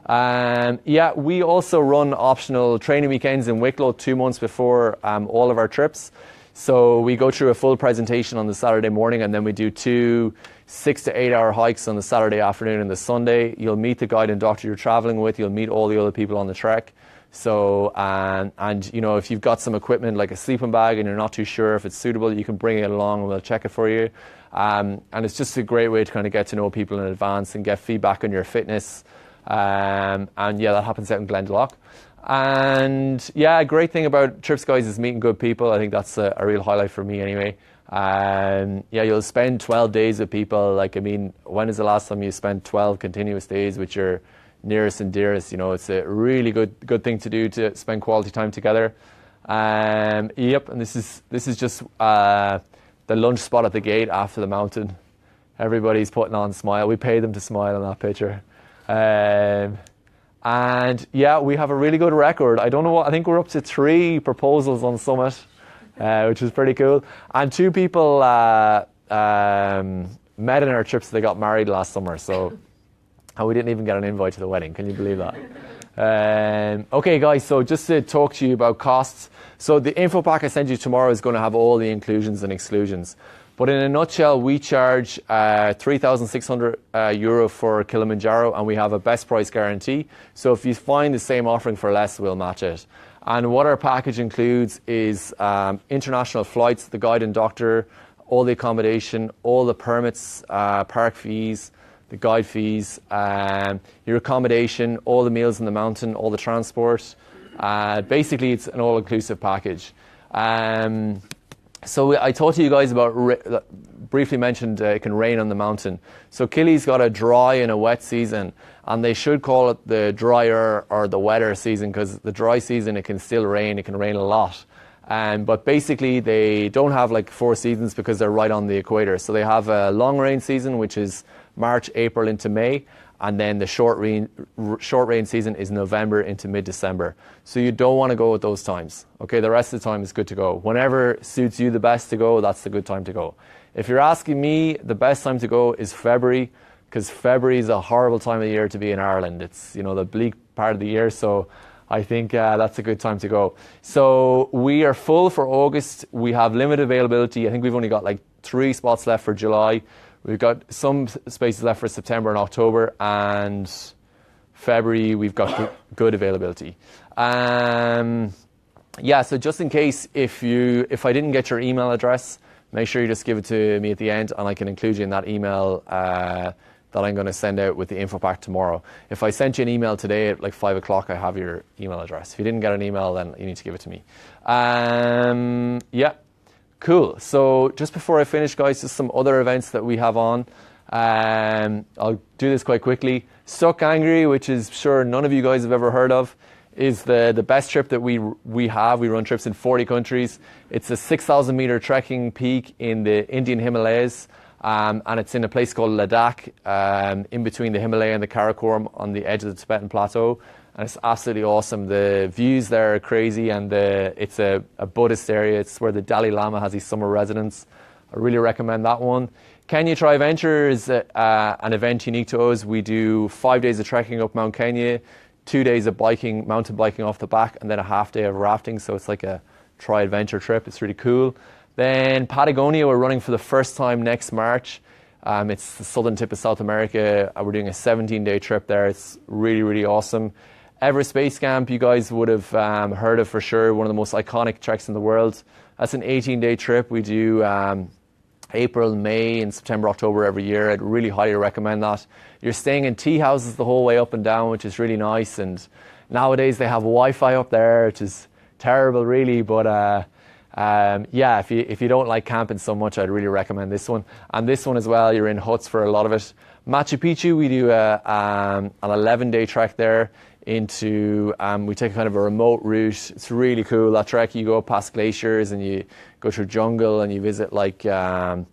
Yeah, we also run optional training weekends in Wicklow 2 months before all of our trips. So we go through a full presentation on the Saturday morning, and then we do 2 6 to 8 hour hikes on the Saturday afternoon and the Sunday. You'll meet the guide and doctor you're traveling with. You'll meet all the other people on the trek. So, and you know, if you've got some equipment like a sleeping bag and you're not too sure if it's suitable, you can bring it along and we'll check it for you. And it's just a great way to kind of get to know people in advance and get feedback on your fitness. And yeah, that happens out in Glendalough. And yeah, a great thing about trips, guys, is meeting good people. I think that's a real highlight for me anyway. Yeah, you'll spend 12 days with people. Like, I mean, when is the last time you spent 12 continuous days with your nearest and dearest? You know, it's a really good thing to do, to spend quality time together. Yep, and this is just the lunch spot at the gate after the mountain. Everybody's putting on a smile. We paid them to smile in that picture. And yeah, we have a really good record. I don't know what, I think we're up to 3 proposals on Summit, which is pretty cool. And 2 people met in our trips. They got married last summer, so and we didn't even get an invite to the wedding. Can you believe that? Okay, guys, so just to talk to you about costs. So the info pack I send you tomorrow is going to have all the inclusions and exclusions. But in a nutshell, we charge €3,600 for Kilimanjaro, and we have a best price guarantee. So if you find the same offering for less, we'll match it. And what our package includes is international flights, the guide and doctor, all the accommodation, all the permits, park fees, the guide fees, your accommodation, all the meals in the mountain, all the transport. Basically, it's an all-inclusive package. So I talked to you guys about, briefly mentioned it can rain on the mountain. So Kili's got a dry and a wet season, and they should call it the drier or the wetter season, because the dry season, it can still rain, it can rain a lot. But basically they don't have like 4 seasons because they're right on the equator. So they have a long rain season, which is March, April into May. And then the short rain season is November into mid-December. So you don't want to go at those times. Okay, the rest of the time is good to go. Whenever suits you the best to go, that's the good time to go. If you're asking me, the best time to go is February, because February is a horrible time of the year to be in Ireland. It's, you know, the bleak part of the year, so I think that's a good time to go. So we are full for August. We have limited availability. I think we've only got like 3 spots left for July. We've got some spaces left for September and October, and February we've got good availability. Yeah, so just in case, if I didn't get your email address, make sure you just give it to me at the end, and I can include you in that email that I'm going to send out with the info pack tomorrow. If I sent you an email today at like 5 o'clock, I have your email address. If you didn't get an email, then you need to give it to me. Yeah. Cool. So just before I finish, guys, just some other events that we have on. I'll do this quite quickly. Stuck Angry, which is sure none of you guys have ever heard of, is the best trip that we have. We run trips in 40 countries. It's a 6,000 meter trekking peak in the Indian Himalayas, and it's in a place called Ladakh, in between the Himalaya and the Karakoram on the edge of the Tibetan Plateau. And it's absolutely awesome. The views there are crazy, and it's a Buddhist area. It's where the Dalai Lama has his summer residence. I really recommend that one. Kenya Tri Venture is an event unique to us. We do 5 days of trekking up Mount Kenya, 2 days of mountain biking off the back, and then a half day of rafting. So it's like a tri-adventure trip. It's really cool. Then Patagonia, we're running for the first time next March. It's the southern tip of South America. We're doing a 17-day trip there. It's really, really awesome. Everest Base Camp, you guys would have heard of for sure, one of the most iconic treks in the world. That's an 18-day trip. We do April, May, and September, October every year. I'd really highly recommend that. You're staying in tea houses the whole way up and down, which is really nice. And nowadays they have Wi-Fi up there, which is terrible, really. But yeah, if you don't like camping so much, I'd really recommend this one. And this one as well, you're in huts for a lot of it. Machu Picchu, we do an 11-day trek there. We take kind of a remote route. It's really cool. That trek, you go past glaciers and you go through jungle and you visit like a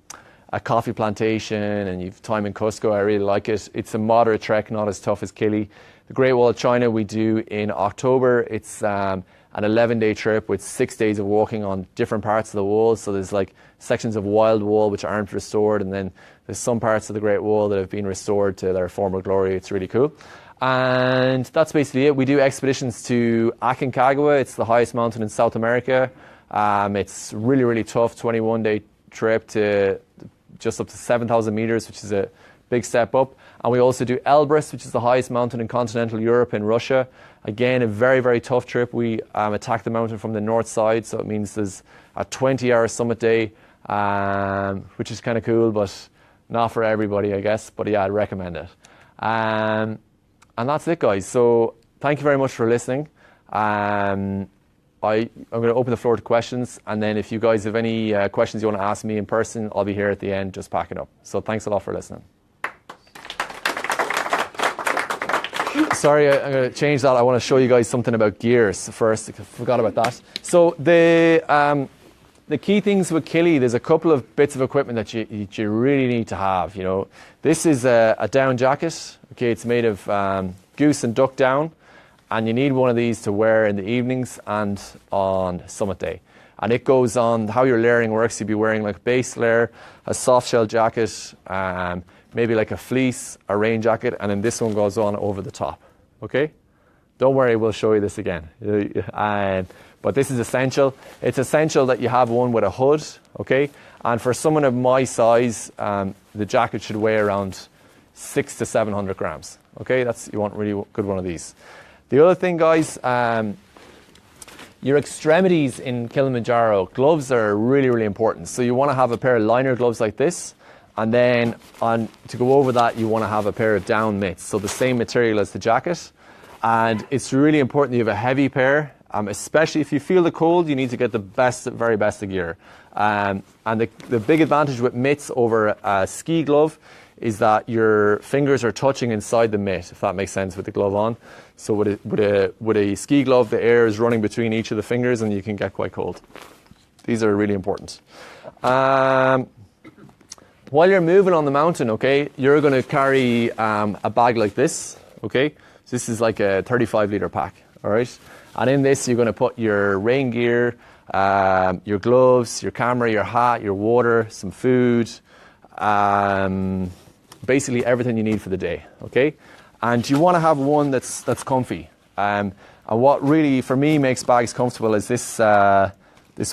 coffee plantation, and you've time in Cusco. I really like it. It's a moderate trek, not as tough as Kili. The Great Wall of China we do in October. It's a an 11-day trip with 6 days of walking on different parts of the wall. So there's like sections of wild wall which aren't restored, and then there's some parts of the Great Wall that have been restored to their former glory. It's really cool. And that's basically it. We do expeditions to Aconcagua. It's the highest mountain in South America. It's really, really tough, 21-day trip to just up to 7,000 meters, which is a big step up. And we also do Elbrus, which is the highest mountain in continental Europe in Russia. Again, a very, very tough trip. We attack the mountain from the north side, so it means there's a 20-hour summit day, which is kind of cool, but not for everybody, I guess. But yeah, I'd recommend it. And that's it, guys. So thank you very much for listening. I'm going to open the floor to questions, and then if you guys have any questions you want to ask me in person, I'll be here at the end just packing up. So thanks a lot for listening. Sorry, I'm going to change that. I want to show you guys something about gears first. I forgot about that. So the key things with Kili, there's a couple of bits of equipment that you really need to have. You know, this is a down jacket. Okay, it's made of goose and duck down, and you need one of these to wear in the evenings and on summit day. And it goes on how your layering works. You'd be wearing like a base layer, a soft shell jacket, maybe like a fleece, a rain jacket, and then this one goes on over the top. Okay? Don't worry, we'll show you this again. But this is essential. It's essential that you have one with a hood, okay? And for someone of my size, the jacket should weigh around 600 to 700 grams. Okay, you want a really good one of these. The other thing, guys, your extremities in Kilimanjaro, gloves are really, really important. So you want to have a pair of liner gloves like this. And then to go over that, you want to have a pair of down mitts. So the same material as the jacket. And it's really important you have a heavy pair, especially if you feel the cold, you need to get the very best of gear. And the big advantage with mitts over a ski glove is that your fingers are touching inside the mitt, if that makes sense, with the glove on. So with a ski glove, the air is running between each of the fingers and you can get quite cold. These are really important. While you're moving on the mountain, okay, you're going to carry a bag like this, okay? So this is like a 35-litre pack, all right? And in this, you're going to put your rain gear, your gloves, your camera, your hat, your water, some food, basically everything you need for the day, okay? And you want to have one that's comfy. And what really, for me, makes bags comfortable is this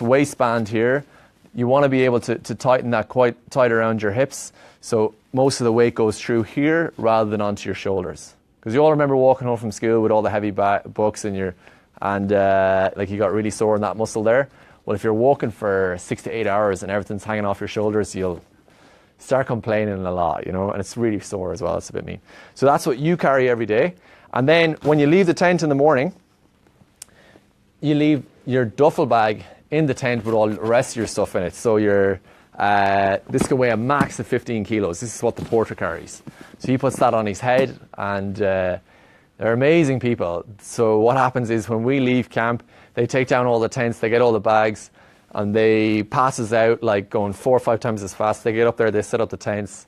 waistband here. You want to be able to tighten that quite tight around your hips, so most of the weight goes through here rather than onto your shoulders. Because you all remember walking home from school with all the heavy books and like you got really sore in that muscle there. Well, if you're walking for 6 to 8 hours and everything's hanging off your shoulders, you'll start complaining a lot, you know, and it's really sore as well. It's a bit mean. So that's what you carry every day. And then when you leave the tent in the morning, you leave your duffel bag in the tent with all the rest of your stuff in it. So this can weigh a max of 15 kilos. This is what the porter carries. So he puts that on his head, and they're amazing people. So what happens is when we leave camp, they take down all the tents, they get all the bags, and they pass us out like going 4 or 5 times as fast. They get up there, they set up the tents,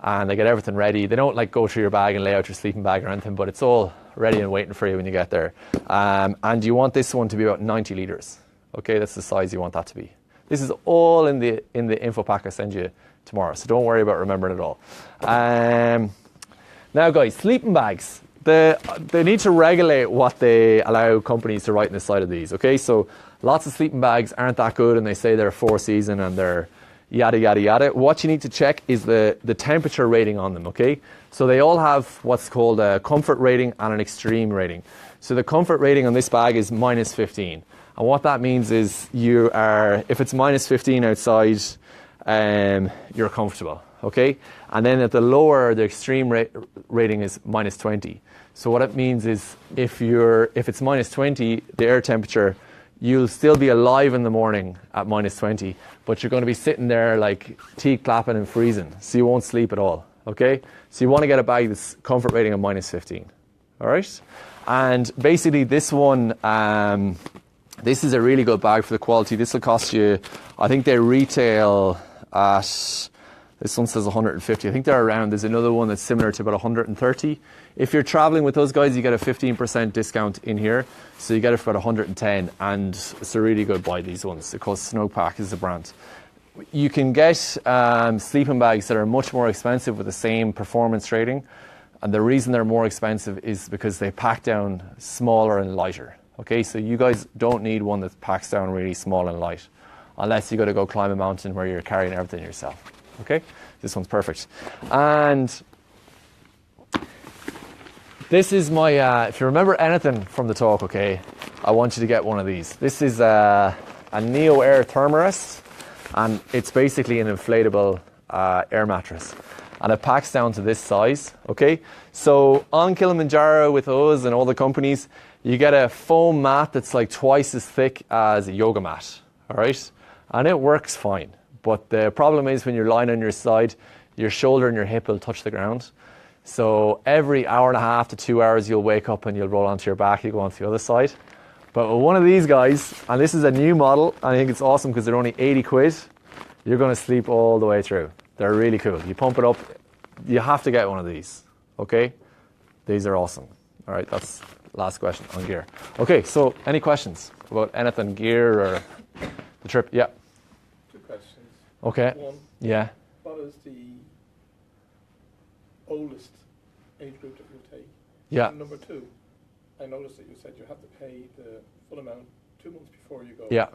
and they get everything ready. They don't like go through your bag and lay out your sleeping bag or anything, but it's all ready and waiting for you when you get there. And you want this one to be about 90 litres. Okay, that's the size you want that to be. This is all in the info pack I send you tomorrow, so don't worry about remembering it all. Now, guys, sleeping bags. They need to regulate what they allow companies to write in the side of these. Okay, so lots of sleeping bags aren't that good, and they say they're 4-season and they're yada yada yada. What you need to check is the temperature rating on them. Okay, so they all have what's called a comfort rating and an extreme rating. So the comfort rating on this bag is -15. And what that means is if it's -15 outside, you're comfortable, okay? And then at the lower, the extreme rating is -20. So what it means is if it's -20, the air temperature, you'll still be alive in the morning at -20, but you're going to be sitting there like teeth clapping and freezing, so you won't sleep at all, okay? So you want to get a bag that's comfort rating of -15, all right? And basically this one, this is a really good bag for the quality. This will cost you, I think they retail at This one says 150. I think they're around. There's another one that's similar to about 130. If you're traveling with those guys, you get a 15% discount in here. So you get it for about 110, and it's a really good buy, these ones. Of course, Snowpack is the brand. You can get sleeping bags that are much more expensive with the same performance rating. And the reason they're more expensive is because they pack down smaller and lighter. Okay, so you guys don't need one that packs down really small and light, unless you got to go climb a mountain where you're carrying everything yourself. Okay, this one's perfect. And this is my, if you remember anything from the talk, okay, I want you to get one of these. This is a Neo Air Thermarest, and it's basically an inflatable air mattress. And it packs down to this size, okay? So on Kilimanjaro with us and all the companies, you get a foam mat that's like twice as thick as a yoga mat, all right? And it works fine. But the problem is when you're lying on your side, your shoulder and your hip will touch the ground. So every hour and a half to 2 hours, you'll wake up and you'll roll onto your back, you go onto the other side. But with one of these guys, and this is a new model, I think it's awesome because they're only 80 quid, you're going to sleep all the way through. They're really cool. You pump it up, you have to get one of these, okay? These are awesome. All right, that's the last question on gear. Okay, so any questions about anything, gear or the trip? Yeah. Okay. One, yeah. what is the oldest age group that you'll take? Yeah. And number two, I noticed that you said you have to pay the full amount 2 months before you go. Yeah.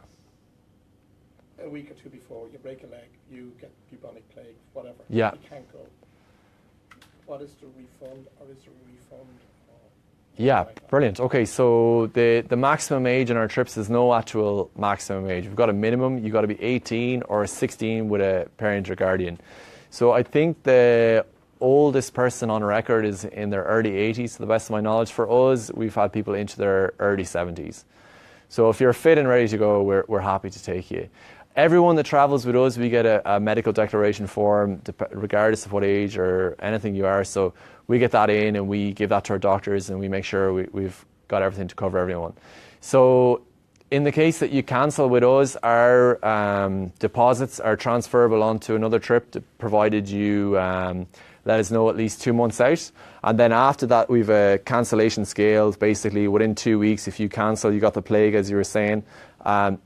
A week or two before, you break a leg, you get bubonic plague, whatever. Yeah. You can't go. What is the refund, or is there a refund? Yeah, brilliant. Okay, so the maximum age in our trips is no actual maximum age. We've got a minimum. You've got to be 18 or 16 with a parent or guardian. So I think the oldest person on record is in their early 80s, to the best of my knowledge. For us, we've had people into their early 70s. So if you're fit and ready to go, we're happy to take you. Everyone that travels with us, we get a medical declaration form, regardless of what age or anything you are. So we get that in and we give that to our doctors and we make sure we've got everything to cover everyone. So in the case that you cancel with us, our deposits are transferable onto another trip, provided you let us know at least 2 months out. And then after that, we've a cancellation scale. Basically, within 2 weeks, if you cancel, you got the plague, as you were saying,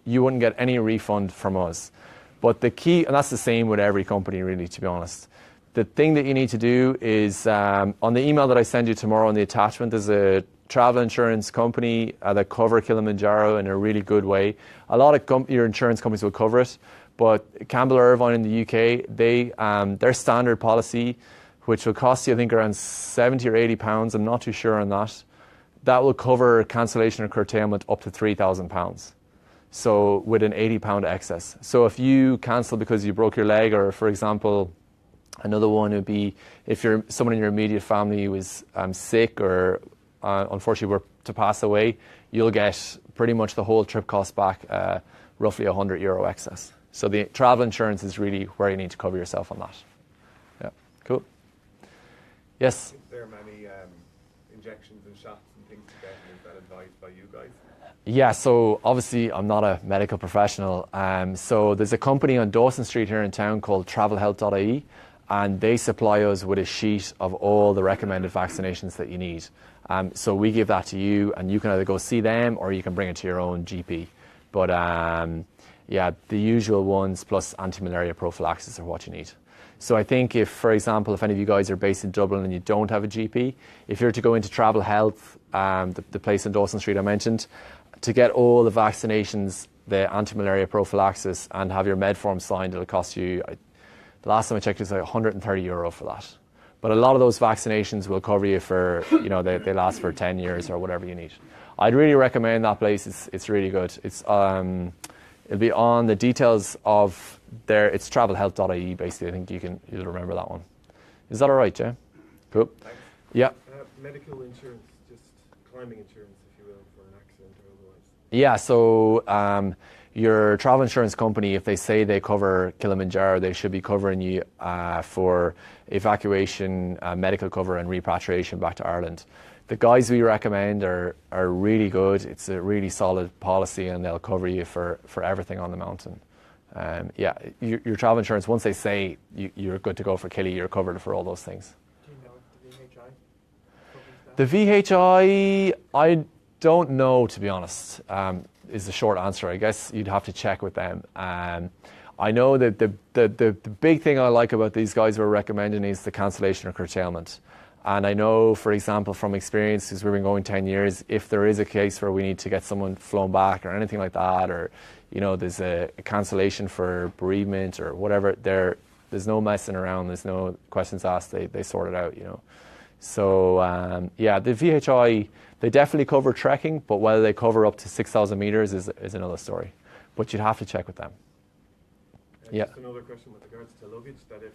you wouldn't get any refund from us. But the key, and that's the same with every company, really, to be honest. The thing that you need to do is, on the email that I send you tomorrow in the attachment, there's a travel insurance company that cover Kilimanjaro in a really good way. A lot of your insurance companies will cover it, but Campbell Irvine in the UK, their standard policy, which will cost you, I think, around 70 or 80 pounds, I'm not too sure on that, that will cover cancellation or curtailment up to £3,000. So with an £80 excess. So if you cancel because you broke your leg, or for example, another one would be if someone in your immediate family was sick or unfortunately were to pass away, you'll get pretty much the whole trip cost back, roughly €100 excess. So the travel insurance is really where you need to cover yourself on that. Yeah, cool. Yes? Is there many injections and shots and things to get, and is that advised by you guys? Yeah, so obviously I'm not a medical professional. So there's a company on Dawson Street here in town called travelhealth.ie, and they supply us with a sheet of all the recommended vaccinations that you need. So we give that to you, and you can either go see them or you can bring it to your own GP. But yeah, the usual ones plus anti-malaria prophylaxis are what you need. So I think if, for example, if any of you guys are based in Dublin and you don't have a GP, if you're to go into Travel Health, the place on Dawson Street I mentioned, to get all the vaccinations, the anti-malaria prophylaxis, and have your med form signed, it'll cost you, the last time I checked, it was like €130 for that. But a lot of those vaccinations will cover you for, they last for 10 years or whatever you need. I'd really recommend that place. It's really good. It'll be on the details of it's travelhealth.ie, basically. I think you'll remember that one. Is that all right, Jay? Cool. Thanks. Yeah. Medical insurance, just climbing insurance, if you will, for an accident or otherwise. Yeah, so your travel insurance company, if they say they cover Kilimanjaro, they should be covering you for evacuation, medical cover and repatriation back to Ireland. The guys we recommend are really good. It's a really solid policy, and they'll cover you for everything on the mountain. Yeah, your travel insurance, once they say you're good to go for Kili, you're covered for all those things. Do you know the VHI covers that? The VHI, I don't know, to be honest, is the short answer. I guess you'd have to check with them. I know that the big thing I like about these guys we're recommending is the cancellation or curtailment. And I know, for example, from experience, because we've been going 10 years, if there is a case where we need to get someone flown back or anything like that, or, you know, there's a cancellation for bereavement or whatever, there's no messing around, there's no questions asked, they sort it out, you know. So, yeah, the VHI, they definitely cover trekking, but whether they cover up to 6,000 meters is another story. But you'd have to check with them. Yeah. Just another question with regards to luggage, that if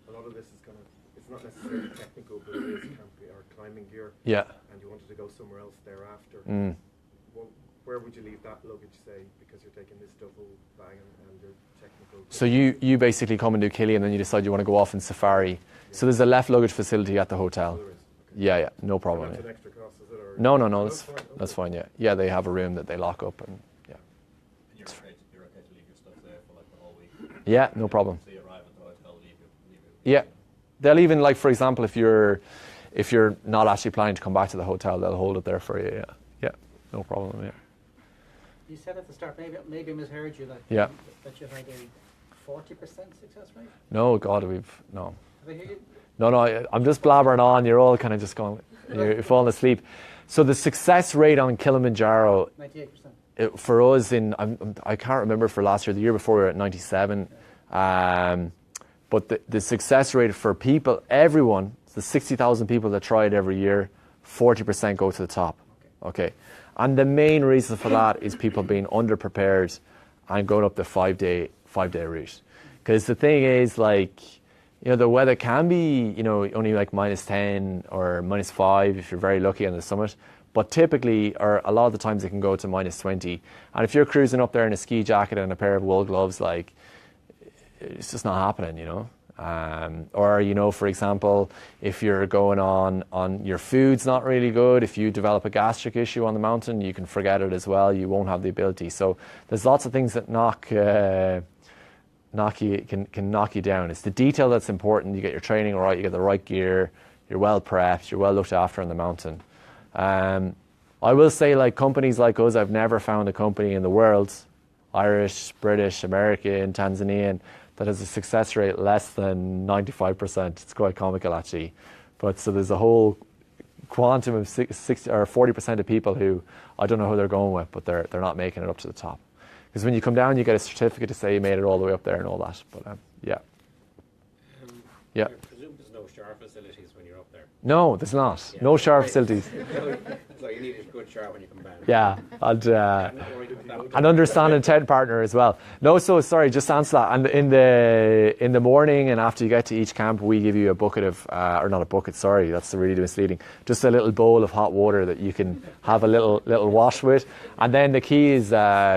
a lot of this is kind of, it's not necessarily technical, but it is camping or climbing gear, Yeah. and you wanted to go somewhere else thereafter, where would you leave that luggage, say, because you're taking this double bag and your technical... So you basically come and do Kili, and then you decide you want to go off in safari. Yeah. So there's a left luggage facility at the hotel. Oh, there is. Okay. Yeah, no problem. That's an extra cost, is it? Or No, fine. that's fine, yeah. Yeah, they have a room that they lock up, and yeah. And you're okay to leave your stuff there for like the whole week? Yeah, no problem. So you arrive at the hotel, leave it. Yeah. They'll even, like, for example, if you're not actually planning to come back to the hotel, they'll hold it there for you, yeah. Yeah, no problem, yeah. You said at the start, maybe I misheard you, that Yeah. that you had a 40% success rate. No, God, no. Have I heard you? No, I'm just blabbering on. You're all kind of just going, you're falling asleep. So the success rate on Kilimanjaro, 98%. for us I can't remember for last year, the year before we were at 97. But the success rate for people, everyone, the 60,000 people that try it every year, 40% go to the top. Okay. And the main reason for that is people being underprepared and going up the five-day route. Because the thing is, like, you know, the weather can be, you know, only like -10 or -5 if you're very lucky on the summit. But typically, or a lot of the times, it can go to -20. And if you're cruising up there in a ski jacket and a pair of wool gloves, like, it's just not happening, you know. Or, you know, for example, if you're going on your food's not really good, if you develop a gastric issue on the mountain, you can forget it as well. You won't have the ability. So there's lots of things that can knock you down. It's the detail that's important. You get your training right, you get the right gear, you're well prepped, you're well looked after on the mountain. I will say, like, companies like us, I've never found a company in the world, Irish, British, American, Tanzanian, that has a success rate less than 95%. It's quite comical, actually. But so there's a whole quantum of 60 or 40% of people who I don't know who they're going with, but they're not making it up to the top. Because when you come down, you get a certificate to say you made it all the way up there and all that. But yeah. Yeah. I presume there's no shower facilities when you're up there. No, there's not. Yeah. No shower facilities. So you need a good shower when you come down. Yeah, and an understanding tent partner as well. No, so sorry, just answer that. And in the morning and after you get to each camp, we give you a bucket of, or not a bucket, sorry, that's really misleading. Just a little bowl of hot water that you can have a little wash with. And then the key is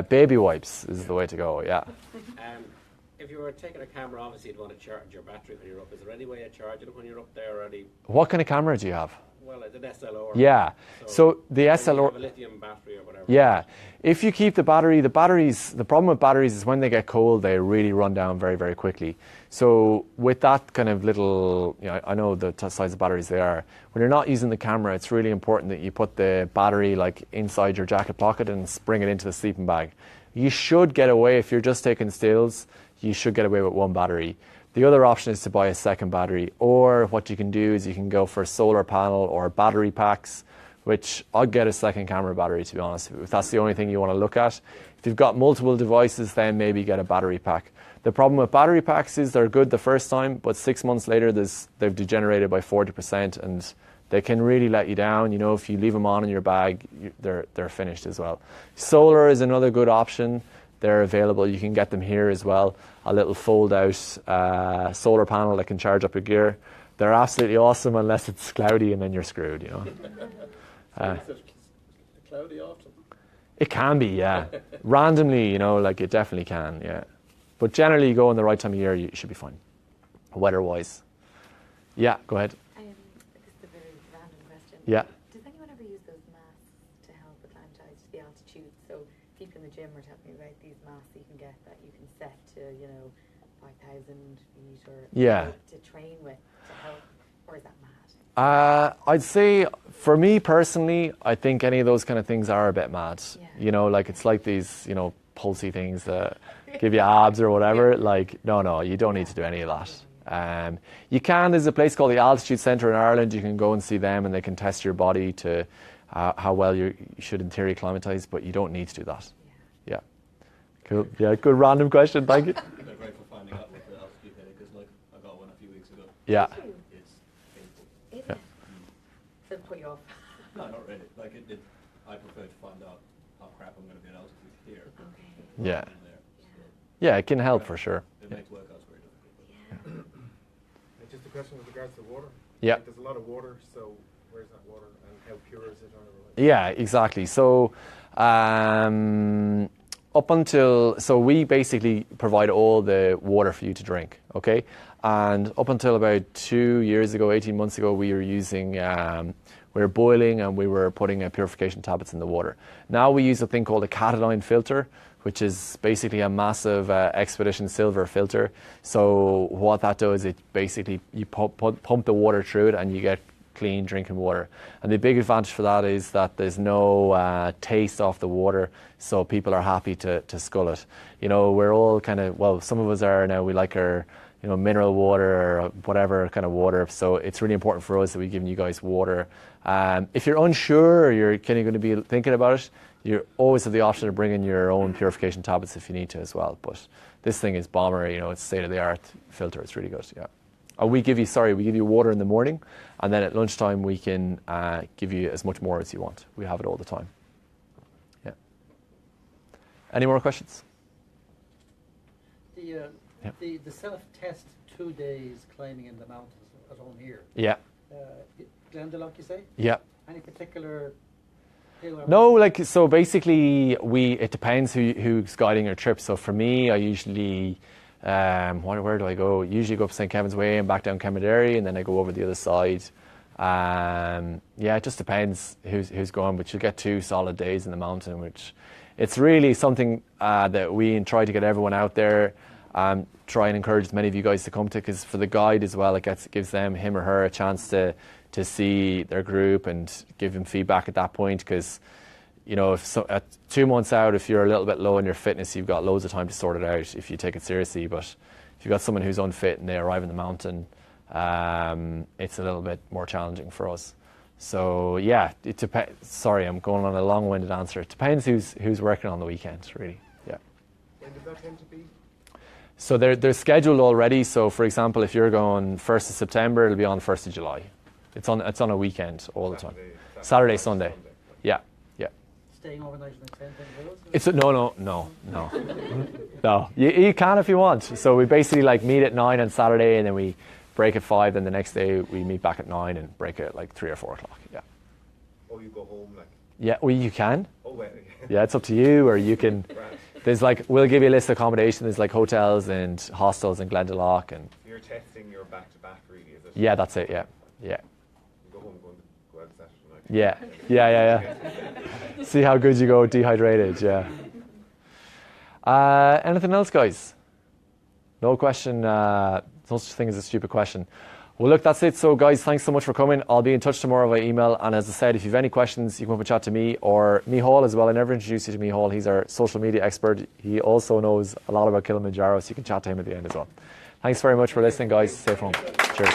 baby wipes is the way to go. Yeah. If you were taking a camera, obviously you'd want to charge your battery when you're up. Is there any way of charging it when you're up there already? What kind of camera do you have? Well, it's an SLR. Yeah. So the SLR. You have a lithium battery or whatever. Yeah. If you keep the batteries, the problem with batteries is when they get cold, they really run down very, very quickly. So with that kind of little, you know, I know the size of batteries they are. When you're not using the camera, it's really important that you put the battery like inside your jacket pocket and bring it into the sleeping bag. You should get away, if you're just taking stills, you should get away with one battery. The other option is to buy a second battery, or what you can do is you can go for a solar panel or battery packs, which I'd get a second camera battery, to be honest, if that's the only thing you want to look at. If you've got multiple devices, then maybe get a battery pack. The problem with battery packs is they're good the first time, but 6 months later they've degenerated by 40%, and they can really let you down. You know, if you leave them on in your bag, they're finished as well. Solar is another good option. They're available. You can get them here as well. A little fold-out solar panel that can charge up your gear. They're absolutely awesome unless it's cloudy, and then you're screwed, you know. Is it cloudy often? It can be, yeah. Randomly, you know, like it definitely can, yeah. But generally, you go in the right time of year, you should be fine, weather-wise. Yeah, go ahead. This is a very random question. Yeah. Does anyone ever use those masks to help acclimatise to the altitude? So people in the gym were telling me about these masks you can get that you can set to, 5,000 feet or Yeah. to train with to help, or is that mad? I'd say for me personally, I think any of those kind of things are a bit mad. Yeah. Like it's like these, pulsy things that give you abs or whatever. Like, no, you don't need to do any of that. You can, there's a place called the Altitude Centre in Ireland. You can go and see them and they can test your body to how well you should in theory acclimatise, but you don't need to do that. Yeah. Cool. Yeah, good random question. Thank you. They're great for finding out what the altitude headache is like. I got one a few weeks ago. Yeah. It's painful. Is Yeah. it? Does it put you off? No, not really. Like I prefer to find out how crap I'm going to be at altitude here. Okay. Yeah. Than there. Yeah, it can help for sure. It makes workouts very difficult. Just a question with regards to water. Yeah. Like, there's a lot of water, so where's that water and how pure is it? Yeah, exactly. So we basically provide all the water for you to drink, okay? And up until about 2 years ago, 18 months ago, we were using, we were boiling and we were putting purification tablets in the water. Now we use a thing called a cation filter, which is basically a massive Expedition Silver filter. So what that does, it basically, you pump the water through it and you get clean drinking water. And the big advantage for that is that there's no taste off the water, so people are happy to scull it. We're all kind of, some of us are now, we like our mineral water or whatever kind of water, so it's really important for us that we're giving you guys water. If you're unsure or you're kind of going to be thinking about it, you always have the option of bringing your own purification tablets if you need to as well. But this thing is bomber, it's state-of-the-art filter. It's really good, yeah. We give you water in the morning, and then at lunchtime we can give you as much more as you want. We have it all the time. Yeah. Any more questions? The self-test 2 days climbing in the mountains at home here. Yeah. Glendalough, you say? Yeah. Any particular hill or No, so basically it depends who's guiding your trip. So for me, I usually, where do I go? Usually go up St. Kevin's Way and back down Itinerary, and then I go over the other side. It just depends who's going, but you'll get 2 solid days in the mountain, which it's really something that we try to get everyone out there. Try and encourage as many of you guys to come to, because for the guide as well, it gives him or her a chance to see their group and give them feedback at that point. Because at 2 months out, if you're a little bit low in your fitness, you've got loads of time to sort it out if you take it seriously. But if you've got someone who's unfit and they arrive in the mountain, it's a little bit more challenging for us. So yeah, it depends. Sorry, I'm going on a long-winded answer. It depends who's working on the weekend, really. Yeah. When does that tend to be? So they're scheduled already. So for example, if you're going 1st of September, it'll be on 1st of July. It's on a weekend all the time. Saturday, Sunday. Yeah. staying overnight in the tent in Wales? It's no. You can if you want. So we basically meet at 9 on Saturday, and then we break at 5. Then the next day we meet back at 9 and break at 3 or 4 o'clock. Yeah. Oh, you go home Yeah. Well, you can. Oh, well. Yeah, it's up to you, or you can. Right. There's we'll give you a list of accommodation. There's hotels and hostels in Glendalough, and You're testing your back-to-back, really, is it? yeah, that's it. Yeah. You go home, go out Saturday night. Yeah. See how good you go dehydrated. Yeah. Anything else, guys? No question. No such thing as a stupid question. Well, look, that's it. So, guys, thanks so much for coming. I'll be in touch tomorrow by email. And as I said, if you have any questions, you can come up and chat to me or Mihal as well. I never introduced you to Mihal. He's our social media expert. He also knows a lot about Kilimanjaro, so you can chat to him at the end as well. Thanks very much for listening, guys. Stay home. Cheers.